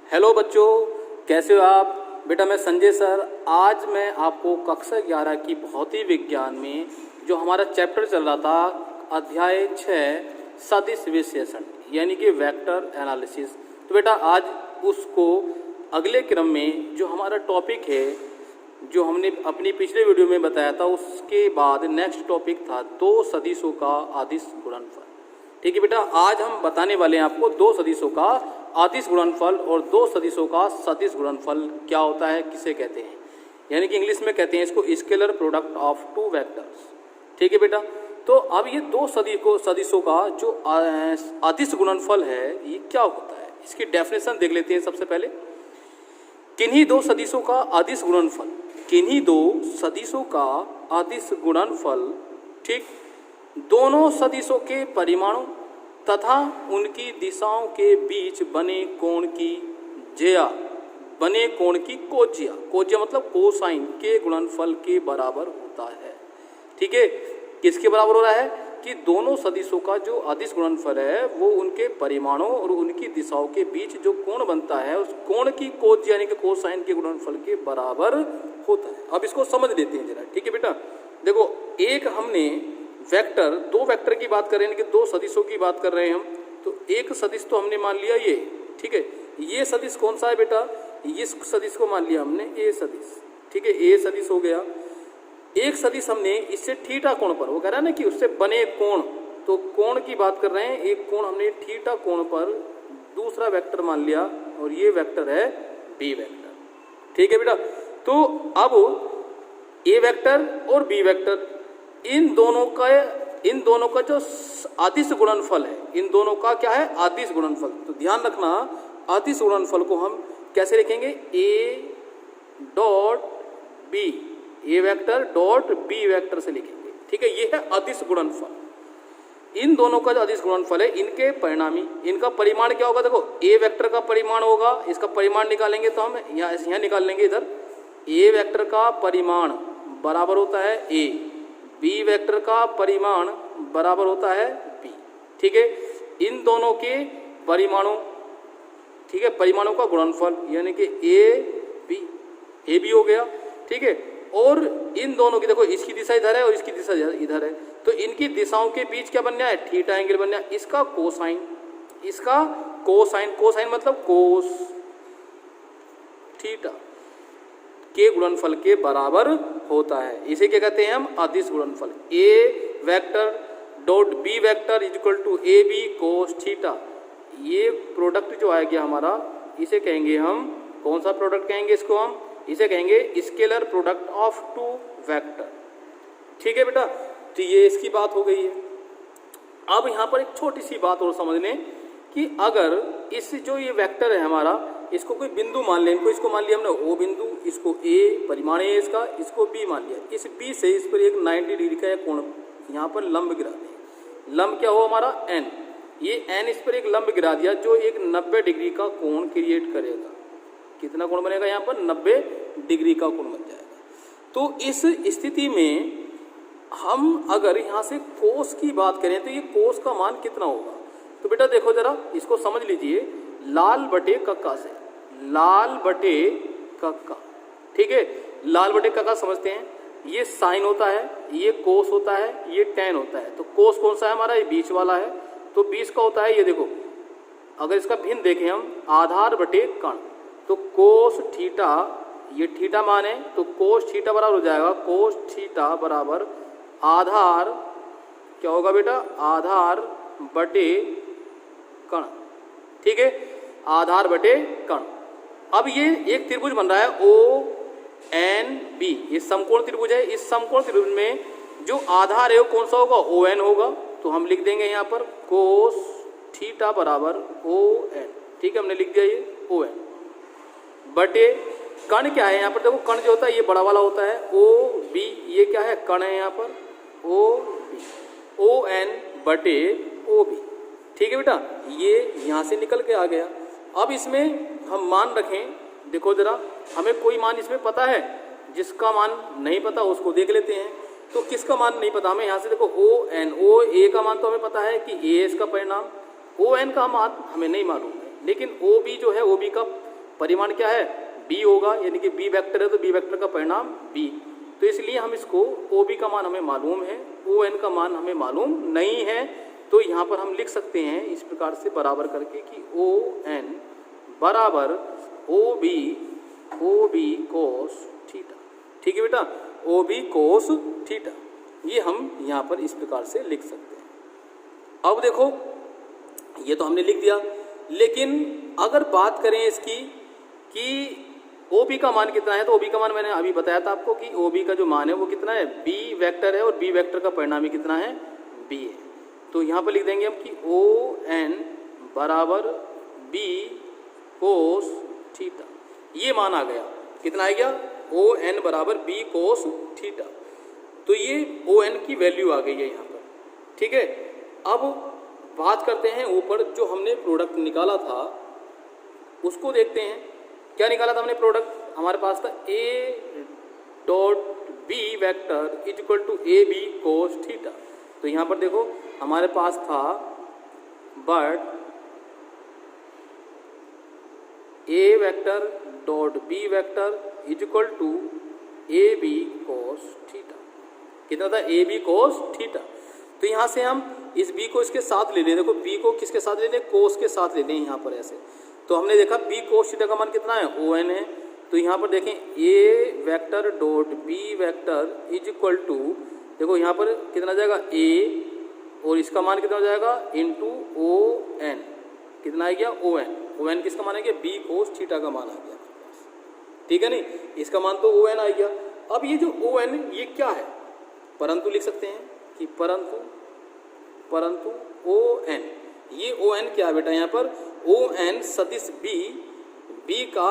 Hello बच्चों, कैसे हो आप? बेटा मैं संजय सर। आज मैं आपको कक्षा 11 की भौतिक विज्ञान में जो हमारा चैप्टर चल रहा था अध्याय 6 सदिश विश्लेषण यानी कि वेक्टर एनालिसिस, तो बेटा आज उसको अगले क्रम में जो हमारा टॉपिक है जो हमने अपनी पिछले वीडियो में बताया था उसके बाद नेक्स्ट टॉपिक था दो सदिशों का अदिश गुणनफल। ठीक है बेटा, आज हम बताने वाले हैं आपको दो सदिशों का अदिश गुणनफल और दो सदिशों का सदिश गुणनफल क्या होता है, किसे कहते हैं, यानी कि इंग्लिश में कहते हैं इसको scalar product of two vectors. ठीक है बेटा, तो अब ये दो सदिशों का जो अदिश गुणनफल है ये क्या होता है, इसकी डेफिनेशन देख लेते हैं। सबसे पहले किन्हीं दो सदिशों का अदिश गुणनफल, किन्हीं दो सदिशों का अदिश गुणनफल, ठीक, दोनों सदिशों के परिमाणों तथा उनकी दिशाओं के बीच बने कोण की ज्या, बने कोण की कोज्या, कोज्या मतलब कोसाइन के गुणनफल के बराबर होता है। ठीक है, किसके बराबर हो रहा है कि दोनों सदिशों का जो अदिश गुणनफल है वो उनके परिमाणों और उनकी दिशाओं के बीच जो कोण बनता है उस कोण की कोज्या यानी कि कोसाइन के गुणनफल के बराबर होता है। अब इसको समझ लेते हैं जरा। ठीक है बेटा, देखो एक हमने वेक्टर, दो वेक्टर की बात कर रहे हैं कि दो सदिशों की बात कर रहे हैं हम, तो एक सदिश तो हमने मान लिया ये। ठीक है, ये सदिश कौन सा है बेटा, इस सदिश को मान लिया हमने ए सदिश। ठीक है, ए सदिश हो गया। एक सदिश हमने इससे थीटा कोण पर, वो कह रहा है ना कि उससे बने कोण, तो कोण की बात कर रहे हैं, एक कोण हमने थीटा कोण पर दूसरा वेक्टर मान लिया और ये वेक्टर है बी वेक्टर। ठीक है बेटा, तो अब ए वेक्टर और बी वेक्टर इन दोनों का जो अदिश गुणनफल है, इन दोनों का क्या है अदिश गुणनफल। तो ध्यान रखना अदिश गुणनफल को हम कैसे लिखेंगे, A dot B, A vector dot B vector से लिखेंगे। ठीक है, ये है अदिश गुणनफल। इन दोनों का जो अदिश गुणनफल है इनके परिणामी, इनका परिमाण क्या होगा, देखो ए वेक्टर का परिमाण होगा, इसका परिमाण निकालेंगे तो हम यहाँ निकाल लेंगे इधर, ए वेक्टर का परिमाण बराबर होता है ए, बी वेक्टर का परिमाण बराबर होता है बी। ठीक है, इन दोनों के परिमाणों, ठीक है, परिमाणों का गुणनफल यानी कि ए बी हो गया। ठीक है, और इन दोनों की देखो इसकी दिशा इधर है और इसकी दिशा इधर है, तो इनकी दिशाओं के बीच क्या बन गया है, थीटा एंगल बन गया। इसका कोसाइन, इसका कोसाइन, कोसाइन मतलब कोस थीटा के गुणनफल के बराबर होता है। इसे क्या कहते हैं हम, अदिश गुणनफल। A vector dot B vector is equal to A B cos theta, ये प्रोडक्ट जो आ गया हमारा, इसे कहेंगे हम, कौन सा प्रोडक्ट कहेंगे इसको हम, इसे कहेंगे scalar product of two vector. ठीक है बेटा, तो ये इसकी बात हो गई है। अब यहाँ पर एक छोटी सी बात और समझ लें कि अगर इस जो ये वेक्टर है हमारा, इसको कोई बिंदु मान लें, इनको इसको मान लिया हमने ओ बिंदु, इसको ए परिमाण है इसका, इसको बी मान लिया, इस बी से इस पर एक 90 डिग्री का एक कोण यहाँ पर लंब गिरा दें। लंब क्या हो हमारा एन, ये एन इस पर एक लंब गिरा दिया जो एक 90 डिग्री का कोण क्रिएट करेगा। कितना कोण बनेगा यहाँ पर, 90 डिग्री का कोण बन जाएगा। तो इस स्थिति में हम अगर यहाँ से कोस की बात करें तो ये कोस का मान कितना होगा, तो बेटा देखो जरा इसको समझ लीजिए, लाल बटे कक्का से, लाल बटे कक्का। ठीक है, लाल बटे कक्का समझते हैं, ये साइन होता है, ये कोस होता है, ये टेन होता है। तो कोस कौन सा है हमारा, ये बीच वाला है, तो बीच का होता है ये देखो, अगर इसका भिन्न देखें हम, आधार बटे कण, तो कोस थीटा, ये थीटा मान है तो कोस थीटा बराबर हो जाएगा, कोस थीटा बराबर आधार क्या होगा बेटा, आधार बटे कण। ठीक है, आधार बटे कण। अब ये एक त्रिभुज बन रहा है ओ एन बी, ये समकोण त्रिभुज है। इस समकोण त्रिभुज में जो आधार है वो कौन सा होगा, ओ एन होगा, तो हम लिख देंगे यहाँ पर कोस थीटा बराबर ओ एन। ठीक है, हमने लिख दिया ये ओ एन बटे कण क्या है यहाँ पर, देखो कण जो होता है ये बड़ा वाला होता है, ओ बी, ये क्या है कण है यहाँ पर ओ बी, ओ एन बटे ओ बी। ठीक है बेटा, ये यहाँ से निकल के आ गया। अब इसमें हम मान रखें, देखो जरा हमें कोई मान इसमें पता है, जिसका मान नहीं पता उसको देख लेते हैं। तो किसका मान नहीं पता हमें, यहाँ से देखो ओ एन, ओ ए का मान तो हमें पता है कि ए इसका परिणाम, ओ एन का मान हमें नहीं मालूम है, लेकिन ओ बी जो है ओ बी का परिमाण क्या है, b होगा, यानी कि b वेक्टर है तो b वेक्टर का परिणाम b। तो इसलिए हम इसको OB का मान हमें मालूम है, ON का मान हमें मालूम नहीं है। तो यहाँ पर हम लिख सकते हैं इस प्रकार से बराबर करके कि ON बराबर OB कोस थीटा। ठीक है बेटा, OB कोस थीटा, ये हम यहाँ पर इस प्रकार से लिख सकते हैं। अब देखो ये तो हमने लिख दिया, लेकिन अगर बात करें इसकी कि OB का मान कितना है, तो OB का मान मैंने अभी बताया था आपको कि OB का जो मान है वो कितना है, B वेक्टर है और B वेक्टर का परिणामी कितना है, B है। तो यहाँ पर लिख देंगे हम कि ON बराबर B कोस थीटा, ये मान आ गया। कितना आ गया, ON बराबर B कोस थीटा। तो ये ON की वैल्यू आ गई है यहाँ पर। ठीक है, अब बात करते हैं ऊपर जो हमने प्रोडक्ट निकाला था उसको देखते हैं। क्या निकाला था हमने प्रोडक्ट, हमारे पास था A dot B vector is equal to AB cos theta. तो यहाँ पर देखो हमारे पास था but A vector dot B vector is equal to AB cos theta. कितना था, AB कोस थीटा। तो यहाँ से हम इस B को इसके साथ ले लें, देखो B को किसके साथ ले लें, कोस के साथ ले लें यहाँ पर ऐसे। तो हमने देखा B कोस थीटा का मान कितना है, ON है। तो यहाँ पर देखें A vector dot B vector is equal to, देखो यहाँ पर कितना जाएगा A और इसका मान कितना हो जाएगा इंटू ON, कितना आ गया ON किसका मान आ गया, B कोस थीटा का मान आ गया। ठीक है नहीं, इसका मान तो ON आ गया। अब ये जो ON ये क्या है, परंतु लिख सकते हैं कि परंतु ON, ये ON क्या है बेटा, यहाँ पर ON सदिश B का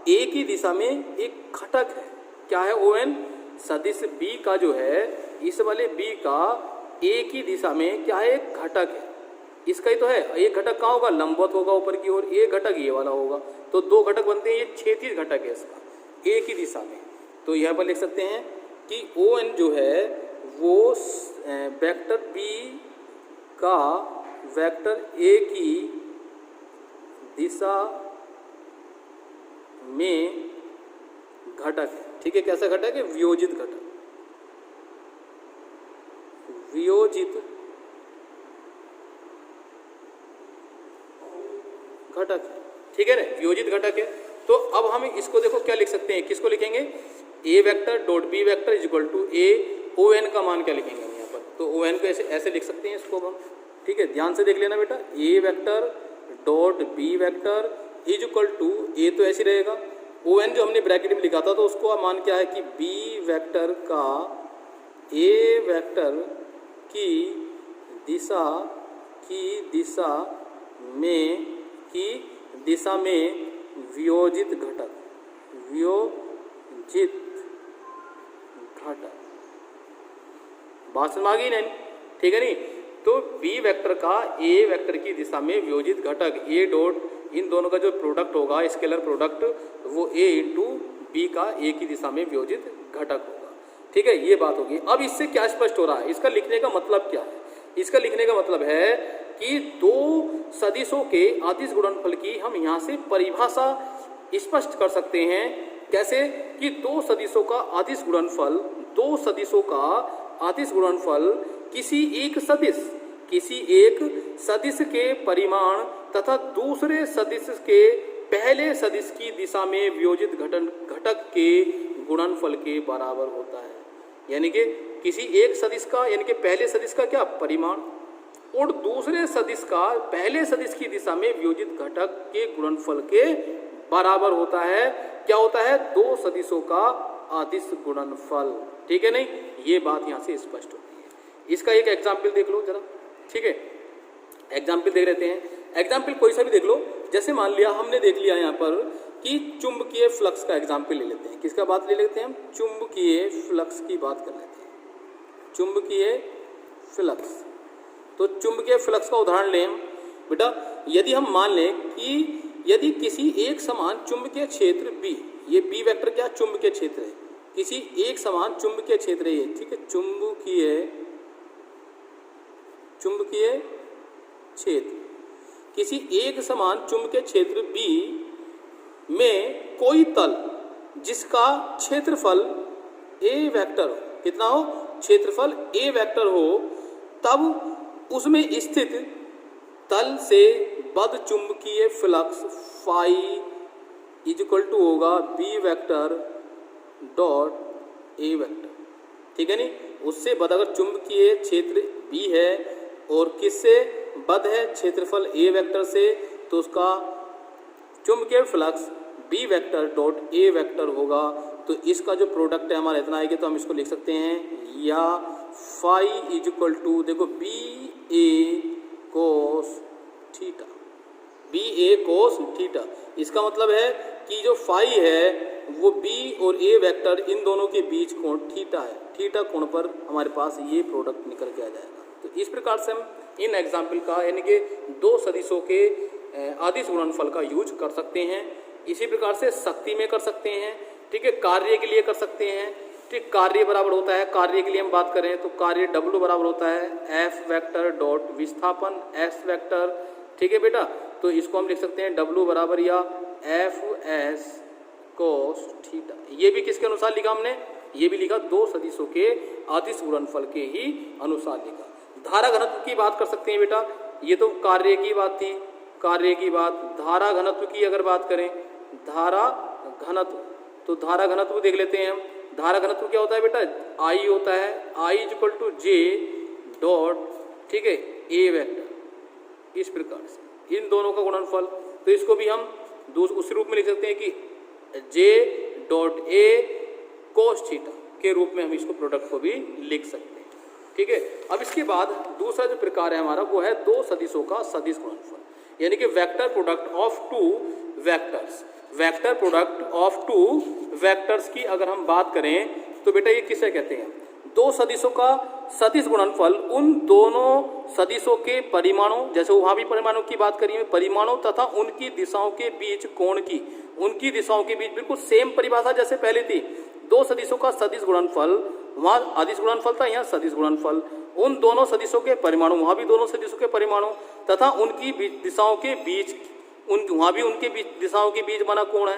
एक ही दिशा में एक घटक है। क्या है, ON सदिश B का जो है इस वाले B का एक ही दिशा में क्या है, एक घटक है। इसका ही तो है, एक घटक कहाँ होगा, लंबवत होगा ऊपर की ओर, एक घटक ये वाला होगा। तो दो घटक बनते हैं, ये क्षैतिज घटक है इसका एक ही दिशा में। तो यहाँ पर लिख सकते हैं कि ON जो है वो वेक्टर B का वेक्टर A की दिशा में घटक है। ठीक है, कैसा घटक है, वियोजित घटक, वियोजित घटक है। ठीक है ना, वियोजित घटक है। तो अब हम इसको देखो क्या लिख सकते हैं, किसको लिखेंगे, A vector dot B vector is equal to A ON का मान क्या लिखेंगे हम यहाँ पर, तो ON को ऐसे लिख सकते हैं इसको हम। ठीक है, ध्यान से देख लेना बेटा, A vector dot B vector is equal to, A तो ऐसे रहेगा, ON जो हमने ब्रैकेट में लिखा था तो उसको मान क्या है कि B वेक्टर का A वेक्टर की दिशा में वियोजित घटक, बात समझ आ गई नहीं। ठीक है नहीं, तो B वेक्टर का A वेक्टर की दिशा में वियोजित घटक A डॉट, इन दोनों का जो प्रोडक्ट होगा स्केलर प्रोडक्ट वो A इंटू B का A की दिशा में वियोजित घटक होगा। ठीक है, ये बात होगी। अब इससे क्या स्पष्ट हो रहा है, इसका लिखने का मतलब क्या है, इसका लिखने का मतलब है कि दो सदिशों के अदिश गुणनफल की हम यहाँ से परिभाषा स्पष्ट कर सकते हैं। कैसे कि दो सदिशों का अदिश गुणनफल किसी एक सदिश के परिमाण तथा दूसरे सदिश के पहले सदिश की दिशा में वियोजित घटक के गुणनफल के बराबर होता है। यानी कि किसी एक सदिश का, यानी कि पहले सदिश का क्या परिमाण और दूसरे सदिश का पहले सदिश की दिशा में वियोजित घटक के गुणनफल के बराबर होता है। क्या होता है, दो सदिशों का अदिश गुणनफल। ठीक है नहीं, ये बात यहाँ से स्पष्ट होती है। इसका एक एग्जाम्पल देख लो जरा। ठीक है, एग्जाम्पल देख लेते हैं। एग्जाम्पल कोई सा भी देख लो, जैसे मान लिया हमने देख लिया यहाँ पर कि चुंबकीय फ्लक्स का एग्जाम्पल ले लेते हैं। किसका बात ले लेते हैं हम, चुंबकीय फ्लक्स की बात कर लेते हैं। चुंबकीय फ्लक्स, तो चुंबकीय फ्लक्स का उदाहरण लें बेटा। यदि हम मान लें कि यदि किसी एक समान चुंबकीय क्षेत्र B, ये B वेक्टर क्या चुंबकीय क्षेत्र है, किसी एक समान चुंबकीय क्षेत्र है ये। ठीक है, चुंबकीय क्षेत्र किसी एक समान चुंबकीय क्षेत्र B में कोई तल जिसका क्षेत्रफल a वेक्टर कितना हो, क्षेत्रफल a वेक्टर हो, तब उसमें स्थित तल से बद्ध चुंबकीय flux phi is equal to होगा b vector dot a vector. ठीक है नी, उससे बद्ध अगर चुंबकीय क्षेत्र b है और किससे बद्ध है, क्षेत्रफल a वेक्टर से, तो उसका चुंबकीय flux b vector dot a vector होगा। तो इसका जो प्रोडक्ट है हमारा इतना आएगा, तो हम इसको लिख सकते हैं या फाई इज इक्वल टू, देखो बी ए कोस थीटा, बी ए कोस थीटा। इसका मतलब है कि जो फाई है वो b और a वेक्टर इन दोनों के बीच कोण थीटा है, थीटा कोण पर हमारे पास ये प्रोडक्ट निकल के आ जाएगा। तो इस प्रकार से हम इन एग्जाम्पल का यानी कि दो सदिशों के अदिश गुणनफल का यूज कर सकते हैं। इसी प्रकार से शक्ति में कर सकते हैं, ठीक है, कार्य के लिए कर सकते हैं। ठीक, कार्य बराबर होता है, कार्य के लिए हम बात करें तो कार्य W बराबर होता है F वेक्टर डॉट विस्थापन S वेक्टर। ठीक है बेटा, तो इसको हम लिख सकते हैं W बराबर या एफ एस कोस थीटा। ये भी किसके अनुसार लिखा हमने, ये भी लिखा दो सदिशों के अदिश गुणनफल के ही अनुसार लिखा। धारा घनत्व की बात कर सकते हैं बेटा, ये तो कार्य की बात थी, कार्य की बात। धारा घनत्व की अगर बात करें, धारा घनत्व, तो धारा घनत्व देख लेते हैं हम। धारा घनत्व क्या होता है बेटा, आई होता है, I is equal to J dot, ठीक है, ए वेक्टर। इस प्रकार से इन दोनों का गुणनफल, तो इसको भी हम उस रूप में लिख सकते हैं कि J dot A cos theta के रूप में हम इसको प्रोडक्ट को भी लिख सकते हैं। ठीक है, अब इसके बाद दूसरा जो प्रकार है हमारा वो है दो सदिशों का सदिश गुणनफल, यानी कि vector product of two vectors. Vector product of two vectors की अगर हम बात करें तो बेटा ये किसे कहते हैं, दो सदिशों का सदिश गुणनफल उन दोनों सदिशों के परिमाणों, जैसे वहां भी परिमाणों की बात करी है, परिमाणों तथा उनकी दिशाओं के बीच कोण की, उनकी दिशाओं के बीच बिल्कुल सेम परिभाषा जैसे पहले थी। दो सदिशों का सदिश गुणनफल, वहां अदिश गुणनफल था, यहाँ सदिश गुणनफल। उन दोनों सदिशों के परिमाणु, वहां भी दोनों सदिशों के परिमाणु तथा उनकी दिशाओं के बीच, वहां भी उनके बीच दिशाओं के बीच बना कोण है,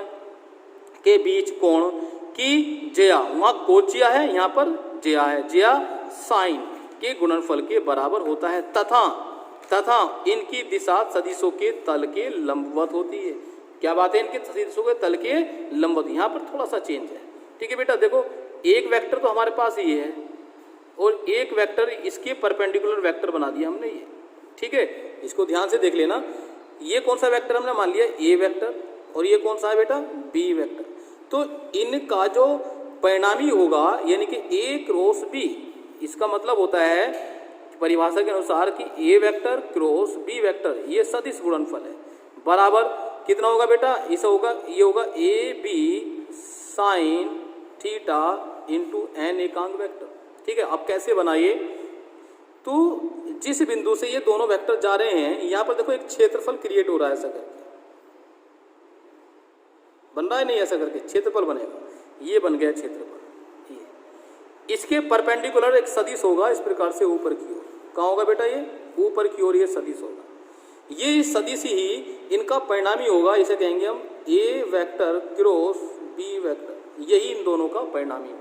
के बीच कोण की ज्या, वहां कोचिया है, यहाँ पर ज्या है, ज्या साइन के गुणनफल के बराबर होता है, तथा इनकी दिशा सदिशों के तल के लंबवत होती है। क्या बात है, इनके सदिशों के तल के लंबवत, यहाँ पर थोड़ा सा चेंज है। ठीक है बेटा, देखो एक वेक्टर तो हमारे पास ये है और एक वेक्टर इसके परपेंडिकुलर वेक्टर बना दिया हमने ये। ठीक है, इसको ध्यान से देख लेना, ये कौन सा वेक्टर हमने मान लिया, ए वेक्टर, और ये कौन सा है बेटा, बी वेक्टर। तो इनका जो परिणामी होगा यानी कि ए क्रॉस बी, इसका मतलब होता है परिभाषा के अनुसार कि ए वेक्टर क्रॉस बी वेक्टर, ये सदिश गुणनफल है, बराबर कितना होगा बेटा, इसे होगा, ये होगा A B sine theta into N एकांक वेक्टर। ठीक है, अब कैसे बनाइए, तो जिस बिंदु से ये दोनों वेक्टर जा रहे हैं, यहाँ पर देखो एक क्षेत्रफल क्रिएट हो रहा है, ऐसा करके बन रहा है, नहीं ऐसा करके क्षेत्रफल बनेगा, ये बन गया क्षेत्रफल। ये इसके परपेंडिकुलर एक सदिश होगा इस प्रकार से ऊपर की ओर, कहाँ होगा बेटा, ये ऊपर की ओर ये सदिश होगा, ये सदिश ही इनका परिणामी होगा, इसे कहेंगे हम ए वेक्टर क्रॉस बी वेक्टर, यही इन दोनों का परिणामी होगा।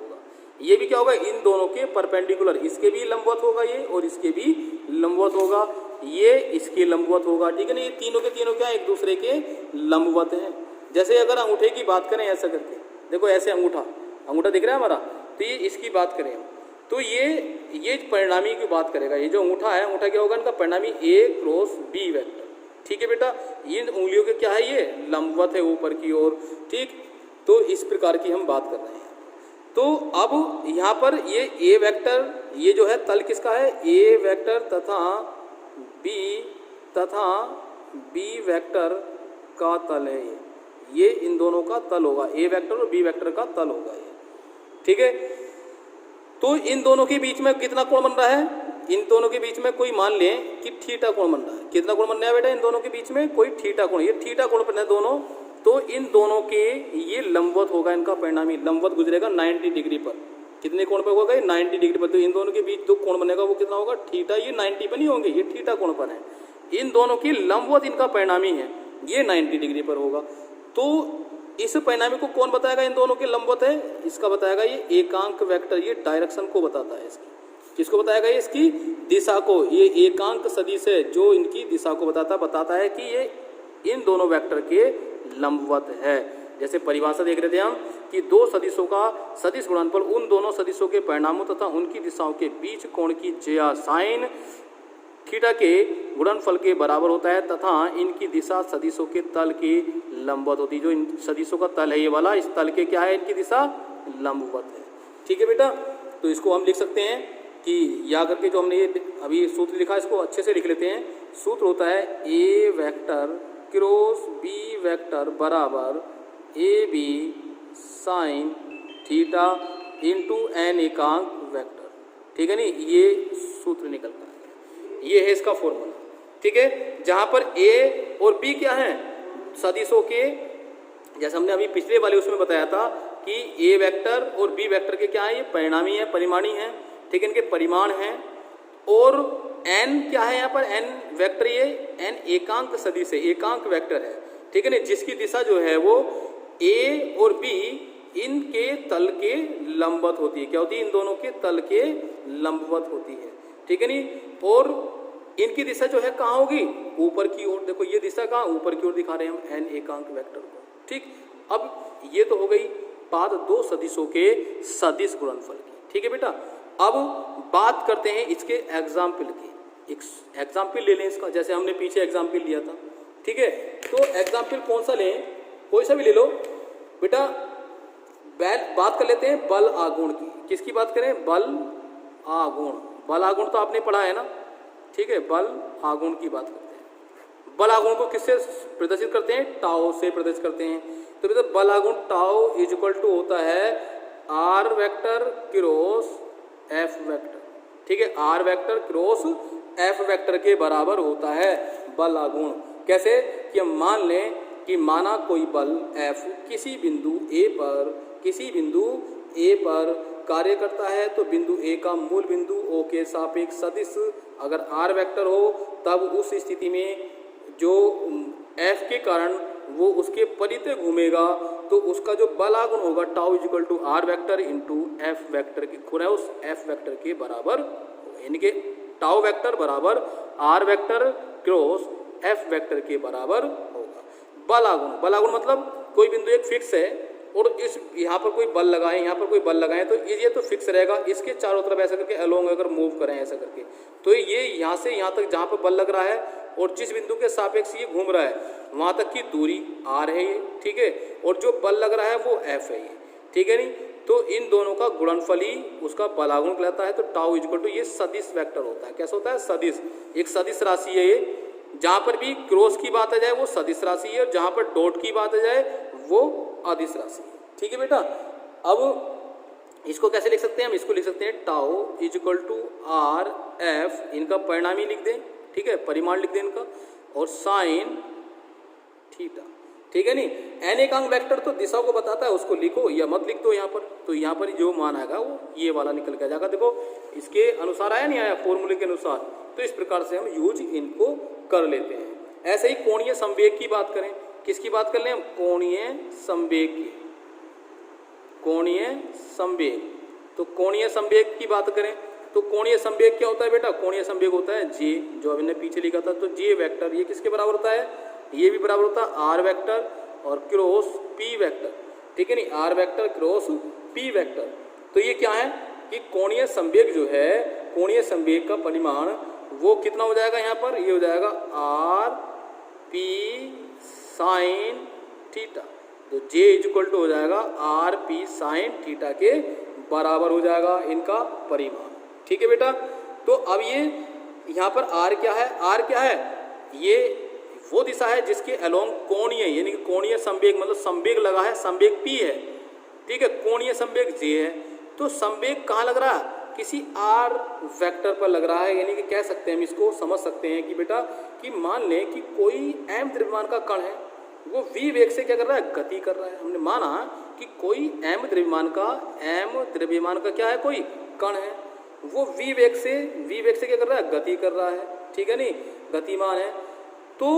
ये भी क्या होगा, इन दोनों के परपेंडिकुलर, इसके भी लंबवत होगा ये, और इसके भी लंबवत होगा ये, इसके लंबवत होगा। ठीक है ना, ये तीनों के तीनों क्या एक दूसरे के लंबवत हैं। जैसे अगर अंगूठे की बात करें ऐसा करके, देखो ऐसे अंगूठा दिख रहा है हमारा, तो ये इसकी बात करें तो ये परिणामी की बात करेगा, ये जो अंगूठा है, अंगूठा क्या होगा, इनका परिणामी ए क्रॉस बी वेक्टर। ठीक है बेटा, इन उंगलियों के क्या है, ये लंबवत है ऊपर की ओर। ठीक, तो इस प्रकार की हम बात कर रहे हैं। तो अब यहाँ पर ये ए वेक्टर, ये जो है तल किसका है, ए वेक्टर तथा बी वेक्टर का तल है ये इन दोनों का तल होगा, ए वेक्टर और बी वेक्टर का तल होगा ये। ठीक है, तो इन दोनों के बीच में कितना कोण बन रहा है, इन दोनों के बीच में कोई मान लें कि थीटा कोण बन रहा है। कितना कोण बन रहा है बेटा, इन दोनों के बीच में कोई थीटा कोण, ये थीटा कोण बन रहा है दोनों, तो इन दोनों के ये लंबवत होगा, इनका परिणामी लंबवत गुजरेगा 90 डिग्री पर। कितने कोण पर होगा, 90 डिग्री पर। तो इन दोनों के बीच जो कोण बनेगा वो कितना होगा, थीटा, ये 90 पर नहीं होंगे, ये थीटा कोण पर है। इन दोनों की लंबवत इनका परिणामी है, ये 90 डिग्री पर होगा। तो इस परिणामी को कौन बताएगा, इन दोनों के लंबवत है, इसका बताएगा ये एकांक वेक्टर, ये डायरेक्शन को बताता है इसकी। किसको बताएगा ये, इसकी दिशा को। ये एकांक सदिश है जो इनकी दिशा को बताता है कि ये इन दोनों वेक्टर के लंबवत है। जैसे परिभाषा देख रहे थे हम कि दो सदिशों का सदिश गुणनफल उन दोनों सदिशों के परिणामों तथा उनकी दिशाओं के बीच कोण की ज्या साइन थीटा के गुणनफल के बराबर होता है तथा इनकी दिशा सदिशों के तल के लंबवत होती है। जो इन सदिशों का तल है ये वाला, इस तल के क्या है, इनकी दिशा लंबवत है। ठीक है बेटा, तो इसको हम लिख सकते हैं कि या करके जो हमने ये अभी सूत्र लिखा है इसको अच्छे से लिख लेते हैं। सूत्र होता है A vector cross B vector बराबर A B sine theta into N एकांक वेक्टर। ठीक है नी, ये सूत्र निकलता है, ये है इसका फॉर्मूला। ठीक है, जहां पर ए और बी क्या है, सदिशों के, जैसे हमने अभी पिछले वाले उसमें बताया था कि ए वेक्टर और बी वेक्टर के क्या है, ये परिणामी है, परिमाणी है। ठीक है, इनके परिमाण हैं। और एन क्या है यहाँ पर, एन वेक्टर, ये एन एकांक सदिश है, एकांक वेक्टर है। ठीक है ना, जिसकी दिशा जो है वो ए और बी इनके तल के लंबवत होती है। क्या होती है, इन दोनों के तल के लंबवत होती है। ठीक है नी, और इनकी दिशा जो है कहाँ होगी, ऊपर की ओर। देखो ये दिशा कहाँ, ऊपर की ओर दिखा रहे हैं हम एन एकांक वेक्टर को। ठीक, अब ये तो हो गई बात दो सदिशों के सदिश गुणनफल की। ठीक है बेटा, अब बात करते हैं इसके एग्जाम्पल की। एक एग्जाम्पल ले लें इसका, जैसे हमने पीछे एग्जाम्पल लिया था। ठीक है, तो एग्जाम्पल कौन सा लें, कोई सा भी ले लो बेटा। बात कर लेते हैं बल आघूर्ण की। किसकी बात करें, बल आघूर्ण। बल आघूर्ण तो आपने पढ़ा है ना। ठीक है, बल आघूर्ण की बात करते हैं। बल आघूर्ण को किससे प्रदर्शित करते हैं, टाउ से प्रदर्शित करते हैं। तो बेटा बल आघूर्ण टाउ इज इक्वल टू होता है R vector cross F vector. ठीक है, R vector cross F vector के बराबर होता है बल आघूर्ण। कैसे, कि हम मान लें कि माना कोई बल एफ किसी बिंदु ए पर कार्य करता है, तो बिंदु ए का मूल बिंदु ओ के सापेक्ष सदिश अगर आर वेक्टर हो, तब उस स्थिति में जो एफ के कारण वो उसके परितः घूमेगा, तो उसका जो बल आघूर्ण होगा tau is equal to R vector into F vector के खुरा उस एफ वेक्टर के बराबर होगा। यानी कि टाउ वेक्टर बराबर R vector cross F vector के बराबर होगा। बल आघूर्ण मतलब कोई बिंदु एक फिक्स है और इस यहाँ पर कोई बल लगाएं, यहाँ पर कोई बल लगाएं, तो ये तो फिक्स रहेगा। इसके चारों तरफ ऐसा करके अलोंग अगर मूव करें ऐसा करके, तो ये यहाँ से यहाँ तक जहाँ पर बल लग रहा है और जिस बिंदु के सापेक्ष ये घूम रहा है वहाँ तक की दूरी आर है ये। ठीक है, और जो बल लग रहा है वो एफ है ये। ठीक है नी, तो इन दोनों का गुणनफल ही उसका बल आघूर्ण कहलाता है। तो टाउ इज इक्वल टू ये सदिश वेक्टर होता है। कैसा होता है, सदिश, एक सदिश राशि है ये। जहाँ पर भी क्रॉस की बात आ जाए वो सदिश राशि है, और जहाँ पर डॉट की बात आ जाए वो अदिश राशि है। ठीक है बेटा, अब इसको कैसे लिख सकते हैं हम, इसको लिख सकते हैं tau is equal to R F, इनका परिणामी लिख दें। ठीक है, परिमाण लिख दें इनका, और साइन थीटा। ठीक है नी, एन एकांक वेक्टर तो दिशा को बताता है, उसको लिखो या मत लिख दो यहाँ पर। तो यहाँ पर जो मान आएगा वो ये वाला निकल के जाएगा। देखो इसके अनुसार आया नहीं आया, फॉर्मूले के अनुसार। तो इस प्रकार से हम यूज इनको कर लेते हैं। ऐसे ही कोणीय संवेग की बात करें, किसकी बात कर लें हम, कोणीय संवेग की। कोणीय संवेग, तो कोणीय संवेग की बात करें तो कोणीय संवेग क्या होता है बेटा, कोणीय संवेग होता है जे, जो हमने पीछे लिखा था। तो जे वेक्टर ये किसके बराबर होता है, ये भी बराबर होता है आर वेक्टर और क्रॉस पी वेक्टर। ठीक है नी, R vector cross P vector. तो ये क्या है कि कोणीय संवेग जो है, कोणीय संवेग का परिमाण वो कितना हो जाएगा यहाँ पर, ये हो जाएगा आर पी साइन थीटा। तो जे इज इक्वल टू हो जाएगा आर पी साइन थीटा के बराबर हो जाएगा इनका परिमाण। ठीक है बेटा, तो अब ये यहाँ पर आर क्या है, आर क्या है, ये वो दिशा है जिसके अलोंग कोणीय यानी कि कोणीय संवेग मतलब संवेग लगा है, संवेग पी है। ठीक है, कोणीय संवेग जे है। तो संवेग कहाँ लग रहा है, किसी आर वेक्टर पर लग रहा है। यानी कि कह सकते हैं हम इसको समझ सकते हैं कि बेटा कि मान लें कि कोई एम द्रव्यमान का कण है, वो वी वेग से क्या कर रहा है, गति कर रहा है। हमने माना कि कोई एम द्रव्यमान का क्या है, कोई कण है, वो वी वेग से क्या कर रहा है, गति कर रहा है। ठीक है नहीं, गतिमान है। तो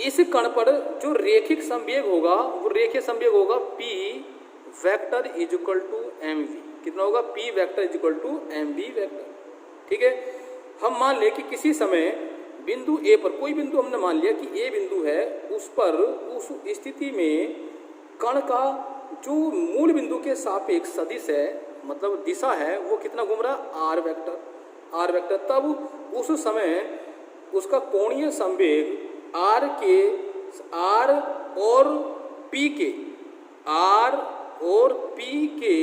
इस कण पर जो रेखिक संवेग होगा वो रेखीय संवेग होगा p vector is equal to mv। कितना होगा? p vector is equal to mv vector. ठीक है, हम मान ले कि किसी समय बिंदु ए पर, कोई बिंदु हमने मान लिया कि ए बिंदु है, उस पर उस स्थिति में कण का जो मूल बिंदु के सापेक्ष सदिश है, मतलब दिशा है, वो कितना घूम रहा है? R vector. तब उस समय उसका कोणीय संवेग आर और पी के,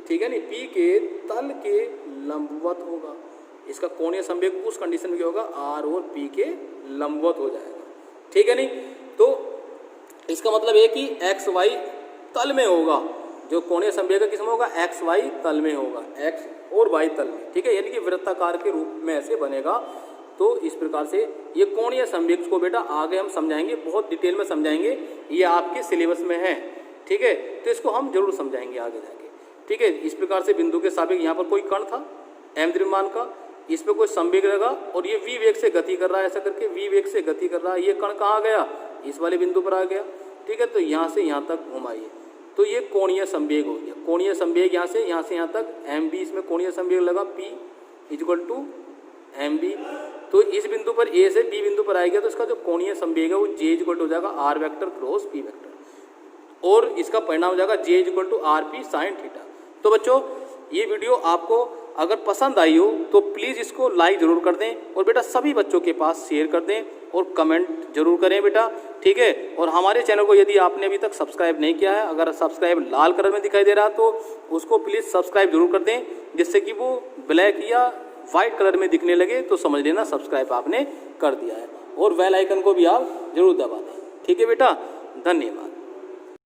ठीक है नहीं, पी के तल के लंबवत होगा। इसका कोणीय संवेग उस कंडीशन में क्या होगा? आर और पी के लंबवत हो जाएगा। ठीक है नहीं, तो इसका मतलब है कि एक्स वाई तल में होगा। जो कोणीय संवेग किस में होगा? एक्स वाई तल में होगा, एक्स और वाई तल में। ठीक है, यानी कि वृत्ताकार के रूप में ऐसे बनेगा। तो इस प्रकार से ये कोणीय संवेग को बेटा आगे हम समझाएंगे, बहुत डिटेल में समझाएंगे, ये आपके सिलेबस में है। ठीक है, तो इसको हम जरूर समझाएंगे आगे जाके। ठीक है, इस प्रकार से बिंदु के सापेक्ष यहाँ पर कोई कण था m द्रव्यमान का, इस पर कोई संवेग लगा और ये v वेग से गति कर रहा है, ऐसा करके v वेग से गति कर रहा है। ये कण कहाँ गया? इस वाले बिंदु पर आ गया। ठीक है, तो यहाँ से यहाँ तक घुमाइए, तो ये कोणीय संवेग हो गया। कोणीय संवेग यहाँ से यहाँ तक mb, इसमें कोणीय संवेग लगा p इक्वल टू mb। तो इस बिंदु पर a से b बिंदु पर आएगा, तो इसका जो कोणीय संवेग है वो j इक्वल टू हो जाएगा r vector cross p vector, और इसका परिणाम हो जाएगा j equal to R P sine theta. तो बच्चों, ये वीडियो आपको अगर पसंद आई हो तो प्लीज़ इसको लाइक ज़रूर कर दें, और बेटा सभी बच्चों के पास शेयर कर दें और कमेंट जरूर करें बेटा। ठीक है, और हमारे चैनल को यदि आपने अभी तक सब्सक्राइब नहीं किया है, अगर सब्सक्राइब लाल कलर में दिखाई दे रहा है तो उसको प्लीज़ सब्सक्राइब जरूर कर दें, जिससे कि वो ब्लैक या वाइट कलर में दिखने लगे तो समझ लेना सब्सक्राइब आपने कर दिया है, और बेल आइकन को भी आप जरूर दबा दें। ठीक है बेटा, धन्यवाद।